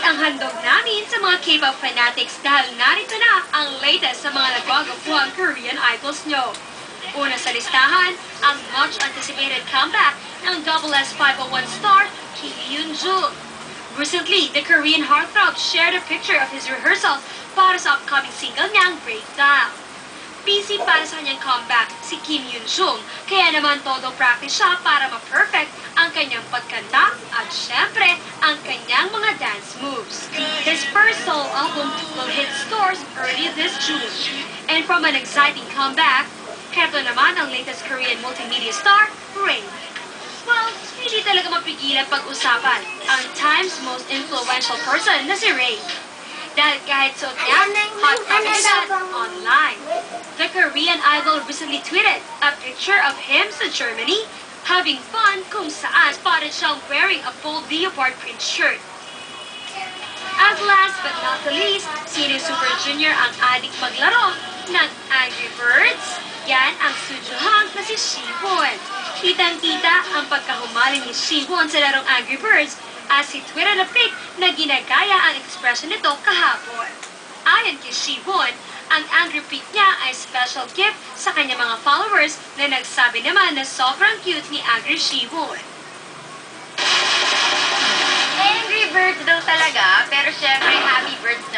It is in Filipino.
ang handog namin sa mga K-pop fanatics dahil narito na ang latest sa mga nagwagapuhang Korean idols nyo. Una sa listahan, ang much-anticipated comeback ng SS501 star, Kim Yoon-jung. Recently, the Korean heartthrob shared a picture of his rehearsals para sa upcoming single niyang Breakdown. Busy para sa kanyang comeback si Kim Yoon-jung, kaya naman todo practice siya para ma-perfect ang kanyang pagkanta at syempre ang kanyang mga dance moves. His first solo album will hit stores early this June. And from an exciting comeback, heto naman ang latest Korean multimedia star, Rain. Well, hindi talaga mapigilan pag-usapan ang Time's most influential person na si Rain. Dahil kahit suot niya, hot topic agad online. The Korean idol recently tweeted a picture of him sa Germany having fun kung saan spotted siyang wearing a bold leopard print shirt. At last but not the least, sino Super Junior ang adik maglaro ng Angry Birds? Yan ang Sujuhang na si Siwon. Kitang-kita ang pagkahumaling ni Siwon sa larong Angry Birds as he tweeted a pic na ginagaya ang ekspresyon nito kahapon. Ayon kay Siwon, ang angry pic niya ay special gift sa kanyang mga followers na nagsabi naman na sobrang cute ni Angry Siwon. Angry Birds daw talaga, pero syempre happy birds naman.